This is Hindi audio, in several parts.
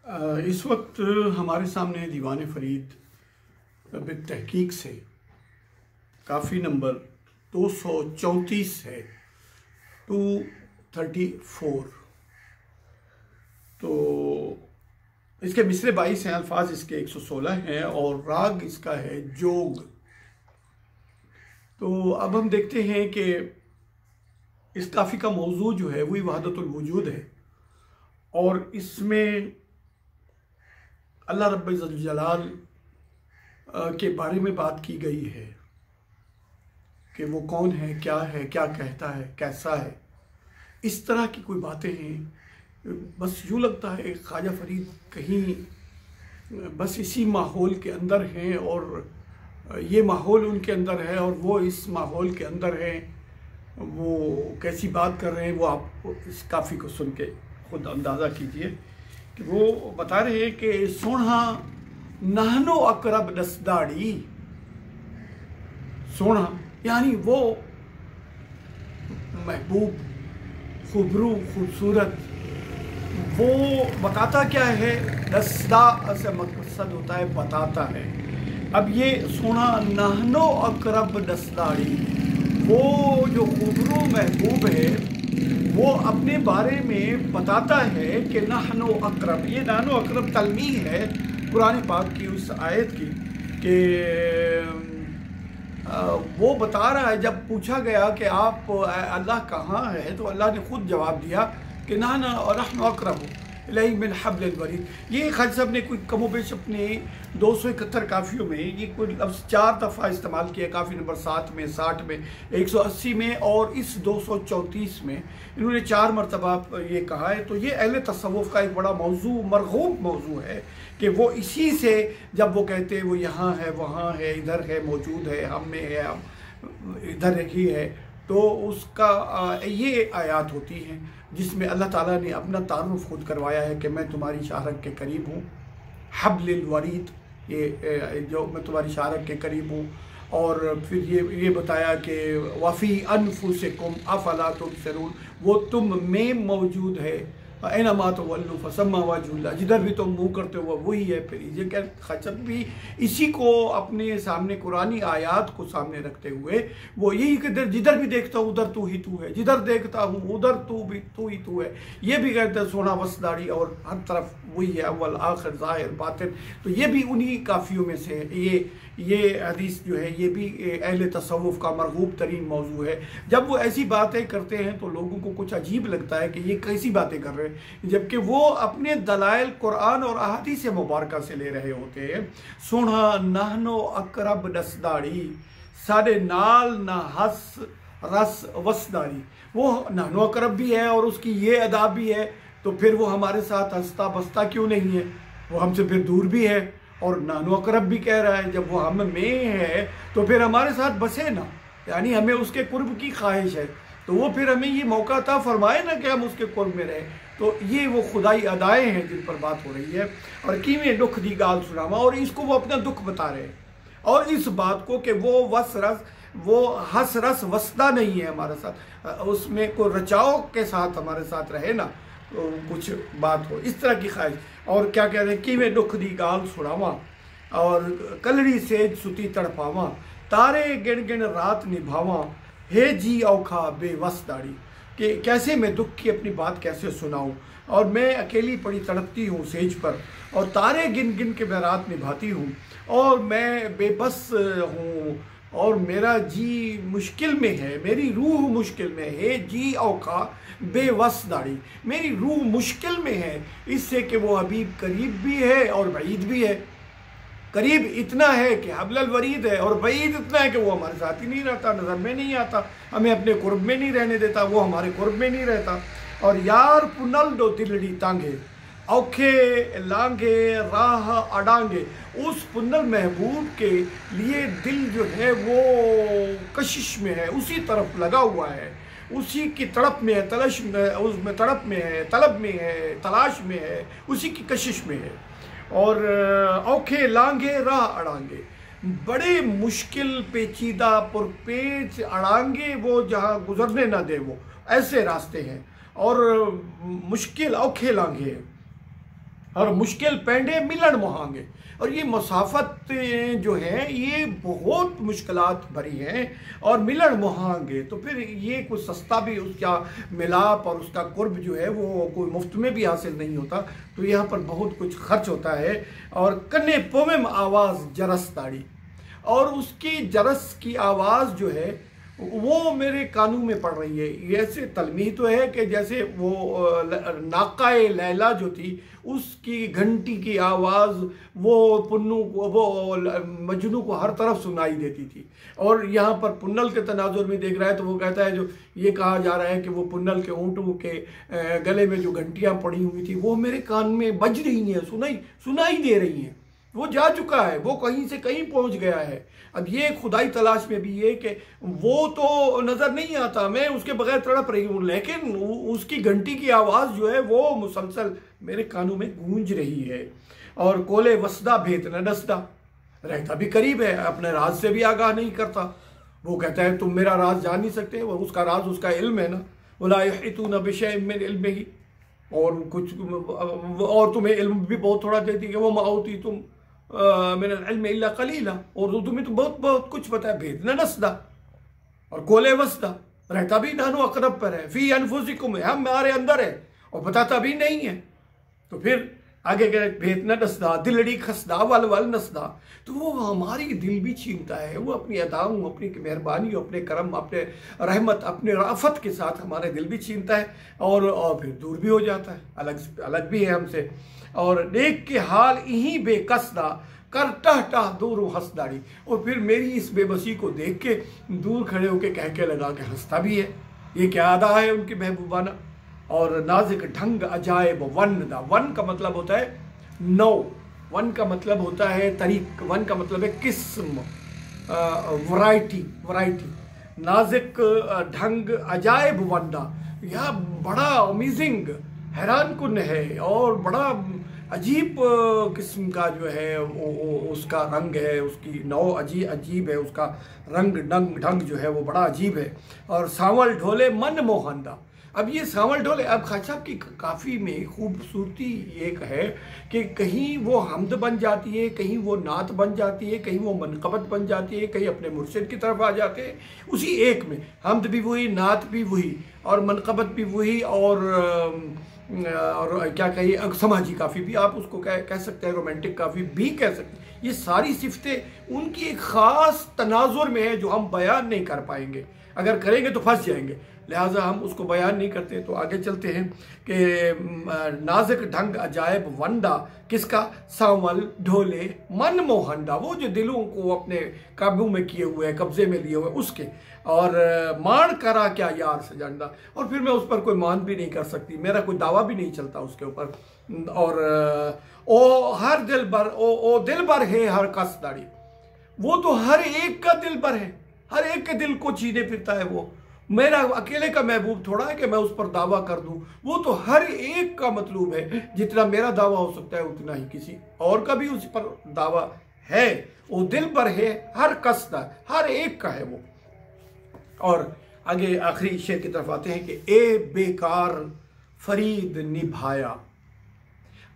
इस वक्त हमारे सामने दीवान फरीद तहकीक से काफ़ी नंबर 234 है, 234। तो इसके मिसरे 22 हैं, अल्फाज इसके 116 हैं और राग इसका है जोग। तो अब हम देखते हैं कि इस काफ़ी का मौजू जो है वही वहदतुल वजूद है और इसमें अल्लाह रब्बुल जलाल के बारे में बात की गई है कि वो कौन है, क्या कहता है, कैसा है। इस तरह की कोई बातें हैं। बस यूँ लगता है ख्वाजा फरीद कहीं बस इसी माहौल के अंदर हैं और ये माहौल उनके अंदर है और वो इस माहौल के अंदर हैं। वो कैसी बात कर रहे हैं वो आप इस काफ़ी को सुन के खुद अंदाज़ा कीजिए कि वो बता रहे हैं कि सोना नहनो अकरब दसदाड़ी। सोना यानी वो महबूब, खुबरू, खूबसूरत, वो बताता क्या है, दसदा से मकसद होता है बताता है। अब ये सोना नहनो अकरब दसदाड़ी, वो जो खुबरू महबूब है वो अपने बारे में बताता है कि नहनो अकरब। ये नहनो अकरब तलमीह है कुरान पाक की उस आयत की कि वो बता रहा है, जब पूछा गया कि आप अल्लाह कहाँ है तो अल्लाह ने खुद जवाब दिया कि नहनु अकरब इलैहि मिन हब्लिल वरीद। ये ख्वाजा साहब ने कोई कमोबेश अपने 271 काफ़ियों में ये कोई लफ्ज़ 4 दफ़ा इस्तेमाल किया। काफ़ी नंबर 7 में, 60 में, 180 में और इस 234 में इन्होंने 4 मरतबा ये कहा है। तो ये अहले तसव्वुफ़ का एक बड़ा मौजू, मरगूब मौजू है कि वो इसी से जब वो कहते हैं वो यहाँ है, वहाँ है, इधर है, मौजूद है, हम में है, हम इधर ही है, तो उसका ये आयात होती हैं जिसमें अल्लाह ताला ने अपना तारुफ खुद करवाया है कि मैं तुम्हारी शाहरग के करीब हूँ। हब्लिल वरीद, ये जो मैं तुम्हारी शाहरग के करीब हूँ। और फिर ये बताया कि वफ़ी अनफुसिकुम अफला तुबसिरून, वो तुम में मौजूद है। ऐनमा तुवल्लू फसम्मा वजहुल्लाह, जिधर भी तुम मुँह करते हो वही है। फिर ये क्या ख़चब भी इसी को अपने सामने कुरानी आयात को सामने रखते हुए वो यही कि जिधर भी देखता हूँ उधर तू ही तू है, जिधर देखता हूँ उधर तू ही तू है। ये भी कहते हैं सोना वसदाड़ी और हर तरफ वही है, अव्वल आखिर ज़ाहिर बातिन। तो ये भी उन्हीं काफ़ियों में से है। ये हदीस जो है ये भी अहले तसव्वुफ़ का मरगूब तरीन मौजू है। जब वो ऐसी बातें करते हैं तो लोगों को कुछ अजीब लगता है कि ये कैसी बातें कर रहे हैं, जबकि वो अपने दलाइल कुरान और अहादीस मुबारका से ले रहे होते हैं। सोना नहनो अकरब दसदाड़ी, साढ़े नाल ना हस रस वसदारी। वो नहनो अकरब भी है और उसकी ये अदा भी है, तो फिर वो हमारे साथ हंसता बसता क्यों नहीं है? वो हमसे फिर दूर भी है और नानो अकरब भी कह रहा है। जब वो हम में है तो फिर हमारे साथ बसे ना, यानी हमें उसके कुर्ब की ख्वाहिश है, तो वो फिर हमें ये मौका अता फरमाए ना कि हम उसके कुर्ब में रहें। तो ये वो खुदाई अदाएँ हैं जिन पर बात हो रही है। और कीमें दुख दी गाल सुनावा, और इसको वो अपना दुख बता रहे हैं और इस बात को कि वो वो हंस रस वसदा नहीं है हमारे साथ, उसमें कोई रचाव के साथ हमारे साथ रहे ना, तो कुछ बात हो इस तरह की ख्वाहिश। और क्या कह रहे हैं कि मैं दुख दी गाल सुनावा और कलड़ी सेज सुती तड़पावा, तारे गिन गिन रात निभावा, हे जी औखा बेवस दाड़ी। कि कैसे मैं दुख की अपनी बात कैसे सुनाऊं, और मैं अकेली पड़ी तड़पती हूँ सेज पर, और तारे गिन गिन के मैं रात निभाती हूँ, और मैं बेबस हूँ और मेरा जी मुश्किल में है, मेरी रूह मुश्किल में है। जी औखा बेवस दाड़ी, मेरी रूह मुश्किल में है इससे कि वो हबीब करीब भी है और बईद भी है। करीब इतना है कि हब्लल वरीद है और बईद इतना है कि वो हमारे साथ ही नहीं रहता, नज़र में नहीं आता, हमें अपने कुर्ब में नहीं रहने देता, वो हमारे कुर्ब में नहीं रहता। और यार पुनल दो तिलड़ी तांगे, औखे लांगे राह अडांगे, उस पुनल महबूब के लिए दिल जो है वो कशिश में है, उसी तरफ लगा हुआ है, उसी की तड़प में है, तलाश में, उसमें तड़प में है, तलब में है, तलाश में है, उसी की कशिश में है। और औखे लांगे राह अड़ांगे, बड़े मुश्किल पेचीदा पुरपेच अड़ांगे वो जहाँ गुजरने ना दे, वो ऐसे रास्ते हैं और मुश्किल औखे लांगे और मुश्किल पेंडे मिलन मोहांगे। और ये मुसाफत जो है ये बहुत मुश्किलात भरी हैं और मिलन मोहांगे, तो फिर ये कुछ सस्ता भी उसका मिलाप और उसका कुर्ब जो है वो कोई मुफ्त में भी हासिल नहीं होता। तो यहाँ पर बहुत कुछ खर्च होता है। और कन्ने पोमेम आवाज़ जरस ताड़ी, और उसकी जरस की आवाज़ जो है वो मेरे कानों में पड़ रही है। ऐसे तलमी तो है कि जैसे वो नाकाए लैला जो थी उसकी घंटी की आवाज़ वो पुन्नू को, वो मजनू को हर तरफ सुनाई देती थी। और यहाँ पर पुन्नल के तनाजुर में देख रहा है तो वो कहता है, जो ये कहा जा रहा है कि वो पुन्नल के ऊँटों के गले में जो घंटियाँ पड़ी हुई थी वो मेरे कान में बज रही हैं, सुनाई दे रही हैं। वो जा चुका है, वो कहीं से कहीं पहुंच गया है। अब ये खुदाई तलाश में भी है कि वो तो नज़र नहीं आता, मैं उसके बगैर तड़प रही हूँ, लेकिन उसकी घंटी की आवाज़ जो है वो मुसलसल मेरे कानों में गूंज रही है। और कोले वसदा भेद न डसदा, रहता भी करीब है, अपने राज से भी आगाह नहीं करता। वो कहता है तुम मेरा राज जान नहीं सकते, वो उसका राज उसका इल्म है ना, वला यहीतूना बिशैइन मिन इल्मिही, और कुछ और तुम्हें इल्म भी बहुत थोड़ा देती है। वो माऊती तुम मिनल इल्म इल्ला कलीला, और तुम्हें तो बहुत कुछ पता है। भेद न नसदा और कोले वसदा, रहता भी नानो अकरब पर है, फी अनफुसिकुम, हमारे अंदर है और बताता भी नहीं है। तो फिर आगे कह भेद न नसदा दिलड़ी खसदा वल वल नसदा, तो वो हमारी दिल भी छीनता है। वो अपनी अदाओं, अपनी मेहरबानी, अपने करम, अपने रहमत, अपने राफत के साथ हमारे दिल भी छीनता है और फिर दूर भी हो जाता है, अलग भी है हमसे। और नेक के हाल यहीं बेकसदा कर टह दूर हंसदाड़ी, और फिर मेरी इस बेबसी को देख के दूर खड़े होकर कह के लगा के हंसता भी है। ये क्या अदा है उनकी महबूबाना। और नाजिक ढंग अजायब वन दा, वन का मतलब होता है नौ, वन का मतलब होता है तरीक, वन का मतलब है किस्म, वैरायटी। नाजिक ढंग अजायब वंदा, यह बड़ा अमेजिंग, हैरान कुन है और बड़ा अजीब किस्म का जो है उसका रंग है, उसकी नौ अजीब है, उसका रंग ढंग जो है वो बड़ा अजीब है। और सांवल ढोले मन मोहंदा, अब ये सांवल ढोले, अब खान साहब की काफ़ी में खूबसूरती एक है कि कहीं वो हमद बन जाती है, कहीं वो नात बन जाती है, कहीं वो मनकबत बन जाती है, कहीं अपने मुर्शिद की तरफ आ जाते हैं उसी एक में। हमद भी वही, नात भी वही, और मनकबत भी वही, और क्या कहिए समाजी काफ़ी भी आप उसको कह सकते हैं, रोमांटिक काफ़ी भी कह सकते हैं। ये सारी सिफतें उनकी एक ख़ास तनाजुर में है जो हम बयान नहीं कर पाएंगे, अगर करेंगे तो फंस जाएंगे, लिहाजा हम उसको बयान नहीं करते। तो आगे चलते हैं कि नाजिक ढंग अजायब वंदा, किसका? सांवल ढोले मन मोहंदा, वो जो दिलों को अपने काबू में किए हुए है, कब्जे में लिए हुए उसके। और मान करा क्या यार सजंदा, और फिर मैं उस पर कोई मान भी नहीं कर सकती, मेरा कोई दावा भी नहीं चलता उसके ऊपर। और ओ हर दिल भर, ओ दिल भर है हर कसदाड़ी, वो तो हर एक का दिल भर है, हर एक के दिल को छीने फिरता है। वो मेरा अकेले का महबूब थोड़ा है कि मैं उस पर दावा कर दूं, वो तो हर एक का मतलूब है। जितना मेरा दावा हो सकता है उतना ही किसी और का भी उस पर दावा है। वो दिल पर है हर कसदा, हर एक का है वो। और आगे आखिरी शेर की तरफ आते हैं कि ए बेकार फरीद निभाया।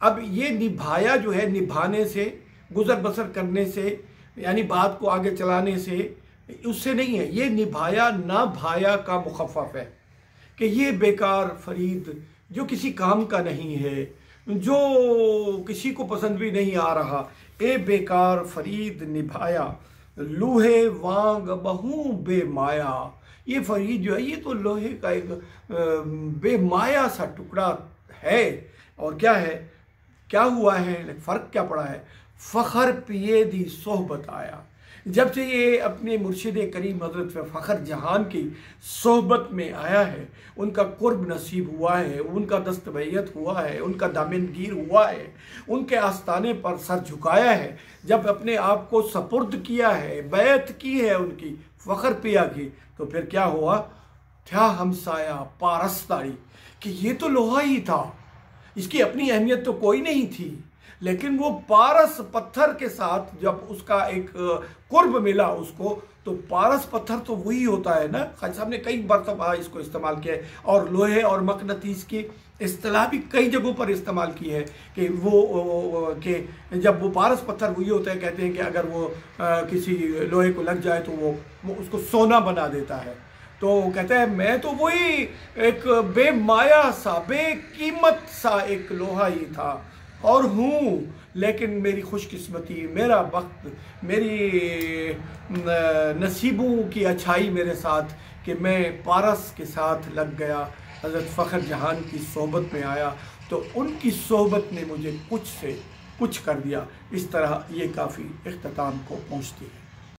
अब ये निभाया जो है, निभाने से, गुजर बसर करने से, यानी बात को आगे चलाने से, उससे नहीं है। ये निभाया ना भाया का मुखफ़फ़ है कि ये बेकार फरीद जो किसी काम का नहीं है, जो किसी को पसंद भी नहीं आ रहा। ए बेकार फरीद निभाया लूहे वांग बहु बेमाया, ये फरीद जो है ये तो लोहे का एक बेमाया सा टुकड़ा है। और क्या है, क्या हुआ है, फ़र्क क्या पड़ा है? फ़खर पिए दी सोहबत आया, जब से ये अपने मुर्शिद करीम हज़रत फ़खर जहान की सोहबत में आया है, उनका कुर्ब नसीब हुआ है, उनका दस्तबैयत हुआ है, उनका दामनगीर हुआ है, उनके आस्ताने पर सर झुकाया है, जब अपने आप को सपुर्द किया है, बैत की है उनकी, फ़खर पिया की, तो फिर क्या हुआ? था हमसाया पारस्तारी, कि ये तो लोहा ही था, इसकी अपनी अहमियत तो कोई नहीं थी, लेकिन वो पारस पत्थर के साथ जब उसका एक कुर्ब मिला उसको, तो पारस पत्थर तो वही होता है ना। खान साहब ने कई मरतबा इसको इस्तेमाल किया है। और लोहे और मकनतीस की इस्तिलाह भी कई जगहों पर इस्तेमाल की है कि वो कि जब वो पारस पत्थर वही होता है, कहते हैं कि अगर वो किसी लोहे को लग जाए तो वो उसको सोना बना देता है। तो कहता है मैं तो वही एक बेमाया सा बेकीमत सा एक लोहा ही था और हूँ, लेकिन मेरी खुशकिस्मती, मेरा वक्त, मेरी नसीबों की अच्छाई मेरे साथ कि मैं पारस के साथ लग गया, हज़रत फ़ख्र जहान की सोहबत में आया, तो उनकी सोहबत ने मुझे कुछ से कुछ कर दिया। इस तरह ये काफ़ी इख्तिताम को पहुँचती है।